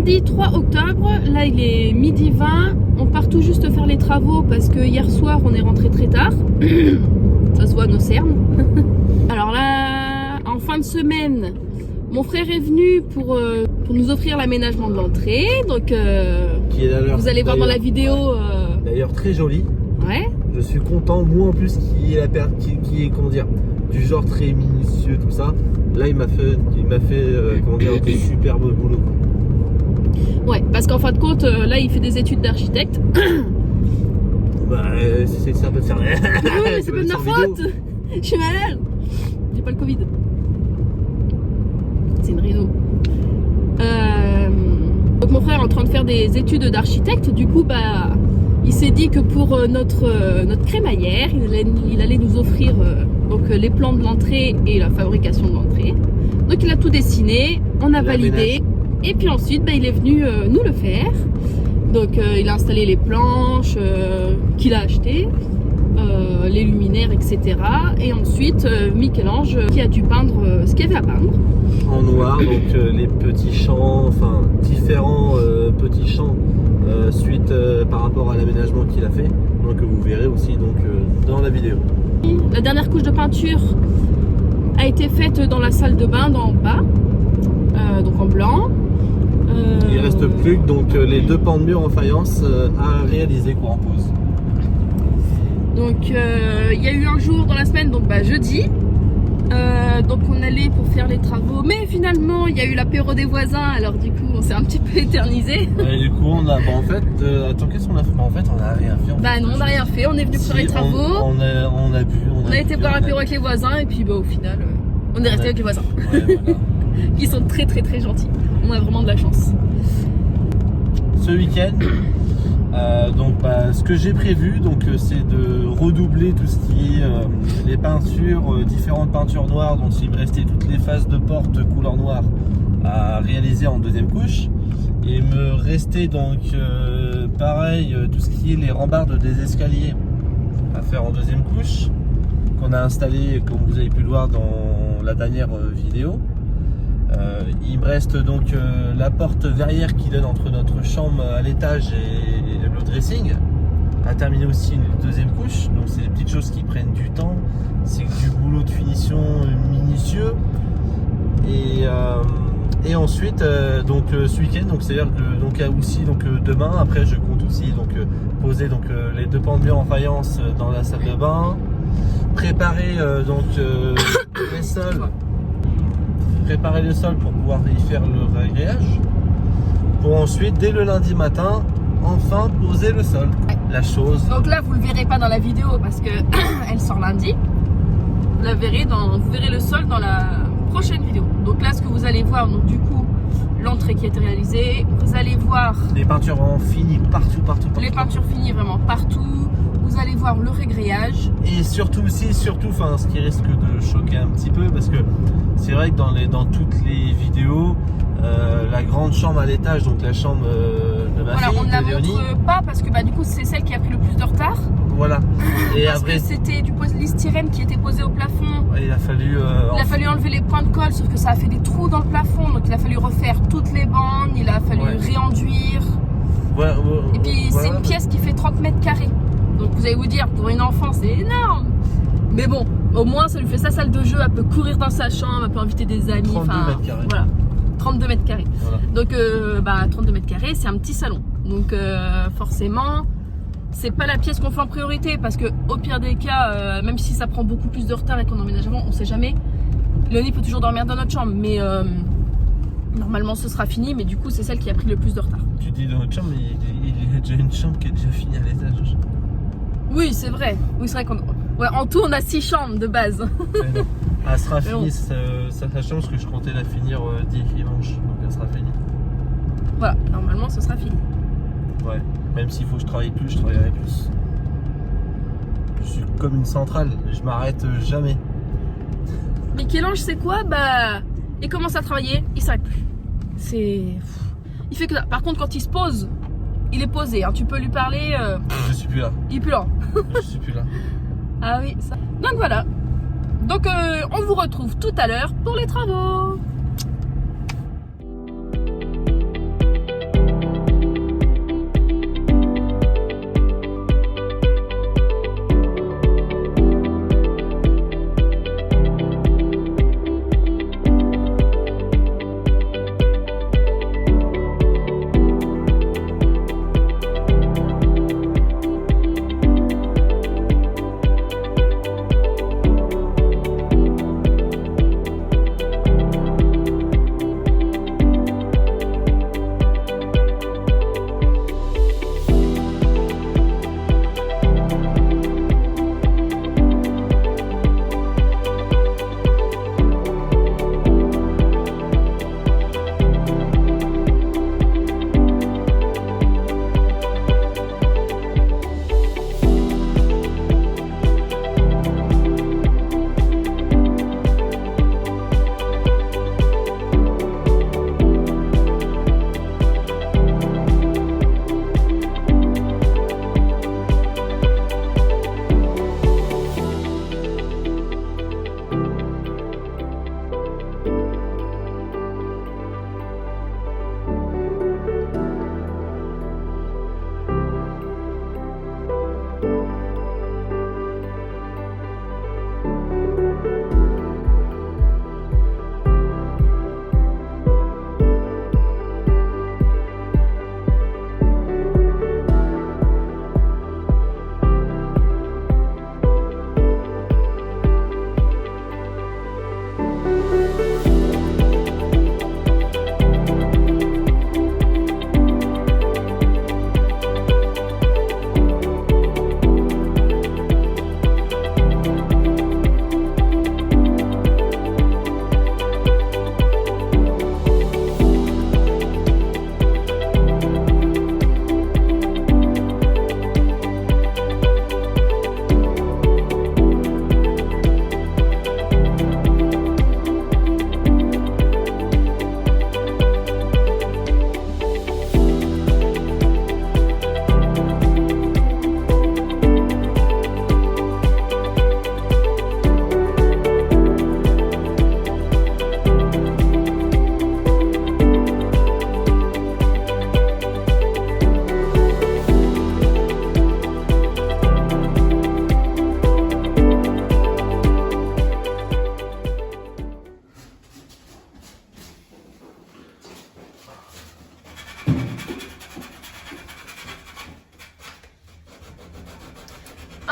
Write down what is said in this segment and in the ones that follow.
Lundi 3 octobre, là il est midi 20, on part tout juste faire les travaux parce que hier soir on est rentré très tard. Ça se voit à nos cernes. Alors là, en fin de semaine, mon frère est venu pour nous offrir l'aménagement de l'entrée. Donc qui est vous allez voir dans la vidéo. D'ailleurs très joli. Ouais. Je suis content, moi en plus qui est comment dire, du genre très minutieux tout ça. Là il m'a fait comment dire, un superbe boulot. Ouais, parce qu'en fin de compte, là il fait des études d'architecte. Bah ça peut te faire. Oui, mais c'est pas de ma faute. Je suis malade. J'ai pas le Covid. C'est une réseau. Donc mon frère est en train de faire des études d'architecte. Du coup, bah, il s'est dit que pour notre crémaillère, il allait nous offrir donc les plans de l'entrée et la fabrication de l'entrée. Donc il a tout dessiné, on a validé. Et puis ensuite, bah, il est venu nous le faire. Donc il a installé les planches qu'il a achetées, les luminaires, etc. Et ensuite, Michel-Ange qui a dû peindre ce qu'il y avait à peindre. En noir, donc les petits champs, enfin différents petits champs suite par rapport à l'aménagement qu'il a fait. Donc vous verrez aussi donc dans la vidéo. La dernière couche de peinture a été faite dans la salle de bain d'en bas, donc en blanc. Il reste plus que donc les deux pans de mur en faïence à réaliser quoi en pause. Donc il y a eu un jour dans la semaine, donc bah, jeudi. Donc on allait pour faire les travaux, mais finalement il y a eu l'apéro des voisins, alors du coup on s'est un petit peu éternisé. Et du coup on a, en fait, attends, qu'est-ce qu'on a fait? En fait on a rien fait. Bah non, on n'a rien fait, on est venu pour faire les travaux. On a bu, on a été boire l'apéro avec les voisins et puis bah au final on est resté avec les voisins. Ouais, voilà. Qui sont très très très gentils. On a vraiment de la chance. Ce week-end, donc bah, ce que j'ai prévu, donc c'est de redoubler tout ce qui est les peintures, différentes peintures noires. Donc il me restait toutes les faces de porte couleur noire à réaliser en deuxième couche. Et me restait donc pareil tout ce qui est les rambardes des escaliers à faire en deuxième couche, qu'on a installé comme vous avez pu le voir dans la dernière vidéo. Il me reste donc la porte verrière qui donne entre notre chambre à l'étage et le dressing à terminer aussi une deuxième couche. Donc c'est des petites choses qui prennent du temps, c'est du boulot de finition minutieux. Et ensuite donc ce week-end, donc c'est-à-dire que donc aussi donc demain, après je compte aussi donc poser donc les deux pans de mur en faïence dans la salle de bain, préparer donc les sols. Préparer le sol pour pouvoir y faire le ragréage, pour ensuite dès le lundi matin enfin poser le sol. La chose. Donc là vous le verrez pas dans la vidéo parce que elle sort lundi. Vous verrez le sol dans la prochaine vidéo. Donc là ce que vous allez voir, donc du coup l'entrée qui a été réalisée, vous allez voir les peintures en fini partout. Les peintures finies vraiment partout. Vous allez voir le régréage. Et surtout aussi, enfin, ce qui risque de choquer un petit peu, parce que c'est vrai que dans toutes les vidéos, la grande chambre à l'étage, donc la chambre de ma fille, on ne la montre pas parce que bah, du coup c'est celle qui a pris le plus de retard. Voilà. Et parce après, que c'était du polystyrène qui était posé au plafond. Il a fallu enlever les points de colle, sauf que ça a fait des trous dans le plafond, donc il a fallu refaire toutes les bandes, il a fallu réenduire. Et puis c'est une pièce qui fait 30 mètres carrés. Donc vous allez vous dire, pour une enfant c'est énorme. Mais bon, au moins ça lui fait sa salle de jeu, elle peut courir dans sa chambre, elle peut inviter des amis. 32 mètres carrés. Voilà, 32 mètres carrés. Voilà. Donc 32 mètres carrés, c'est un petit salon. Donc forcément, c'est pas la pièce qu'on fait en priorité parce que au pire des cas, même si ça prend beaucoup plus de retard et qu'on emménage avant, on sait jamais. Léonie peut toujours dormir dans notre chambre, mais normalement ce sera fini. Mais du coup, c'est celle qui a pris le plus de retard. Tu dis dans notre chambre, mais il y a déjà une chambre qui est déjà finie à l'étage. Oui, c'est vrai. Oui, c'est vrai qu'on... Ouais, en tout, on a 6 chambres de base. Elle sera finie, sa chambre, parce que je comptais la finir dimanche. Donc elle sera finie. Voilà, normalement, ce sera fini. Ouais, même s'il faut que je travaille plus, je travaillerai plus. Je suis comme une centrale, je m'arrête jamais. Michel-Ange, c'est quoi? Bah, il commence à travailler, il s'arrête plus. Il fait que ça. Par contre, quand il se pose, il est posé. Hein. Tu peux lui parler. Je suis plus là. Il est plus là. Je suis plus là. Ah oui, ça. Donc voilà. Donc on vous retrouve tout à l'heure pour les travaux.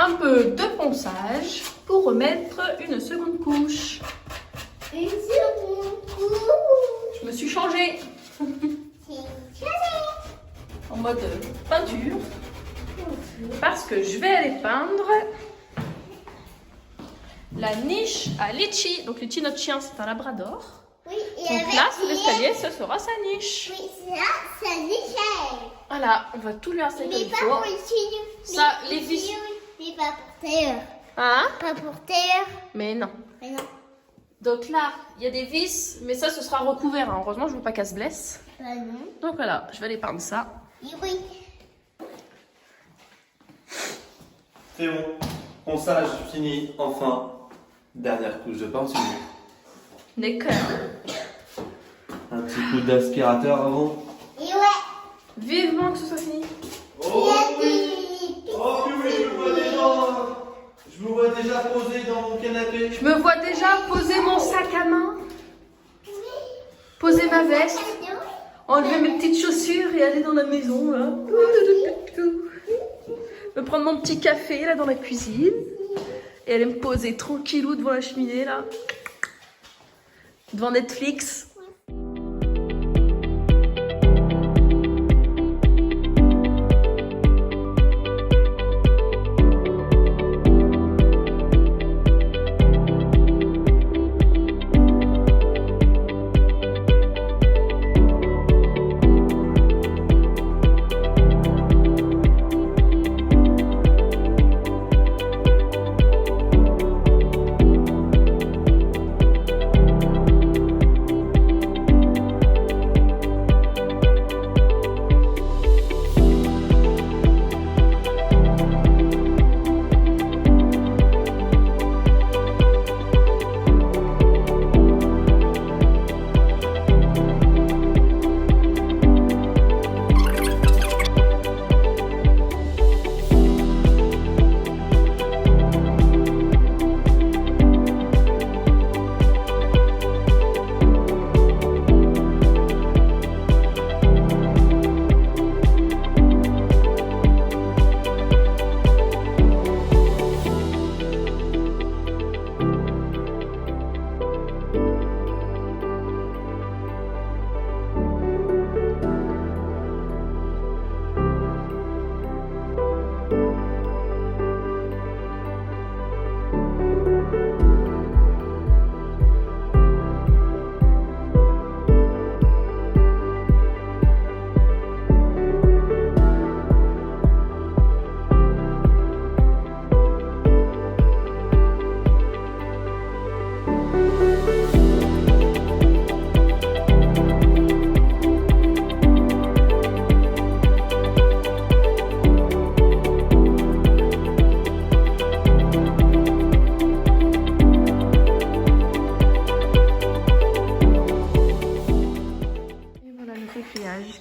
un peu de ponçage pour remettre une seconde couche. Une seconde couche. Je me suis changée en mode peinture parce que je vais aller peindre la niche à Litchi. Donc Litchi, notre chien, c'est un labrador. Oui, et Donc avec là, sous l'escalier, ce sera sa niche. Oui, ça nickel. Voilà, on va tout lui installer comme Mais il pas faut. pour le chien. Ça, les vis. Mais pas pour terre. Hein? Pas pour terre. Mais non. Mais non. Donc là, il y a des vis, mais ça, ce sera recouvert. Hein. Heureusement, je veux pas qu'elle se blesse. Bah non. Donc voilà, je vais aller peindre ça. Et oui. C'est bon. Ponçage fini, enfin. Dernière couche de peinture. D'accord. Un petit coup d'aspirateur avant. Et ouais. Vivement que ce soit fini. Oh oui, je me vois déjà posé dans mon canapé. Je me vois déjà poser mon sac à main, poser ma veste, enlever mes petites chaussures et aller dans la maison là. Me prendre mon petit café là dans la cuisine et aller me poser tranquillou devant la cheminée là, devant Netflix.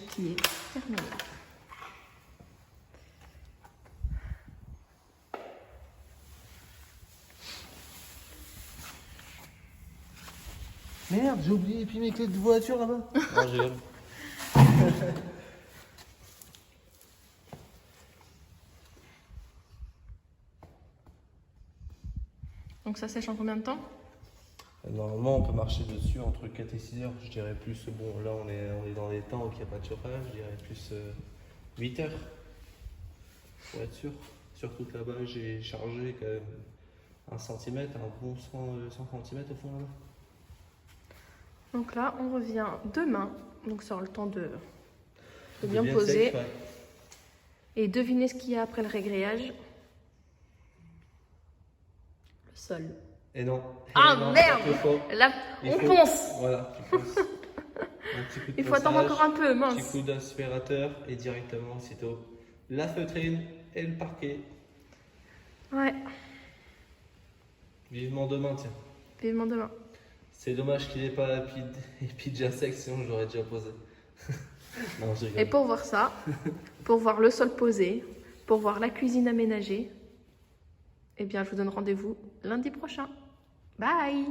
Qui est terminé. Merde, j'ai oublié puis mes clés de voiture là-bas. Non, j'ai Donc ça sèche en combien de temps? Normalement, on peut marcher dessus entre 4 et 6 heures. Je dirais plus, bon, là on est dans les temps où il n'y a pas de chauffage, je dirais plus 8 heures. Pour être sûr. Surtout que là-bas, j'ai chargé quand même 1 cm, un bon 100 cm au fond là-bas. Donc là, on revient demain. Donc ça aura le temps de bien poser. Sec, ouais. Et devinez ce qu'il y a après le régrayage. Le sol. Et non. Ah Et non, merde! Là, Il on faut- ponce. Voilà, tu ponces. Un petit coup de Il faut attendre ponçage, encore un peu, mince. petit coup d'aspirateur et directement aussitôt la feutrine et le parquet. Ouais, Vivement demain, tiens. vivement demain. C'est dommage qu'il n'ait pas la déjà sec, sinon je l'aurais déjà posé. Non, je rigole. Et pour voir ça, pour voir le sol posé, pour voir la cuisine aménagée, eh bien, je vous donne rendez-vous lundi prochain. Bye!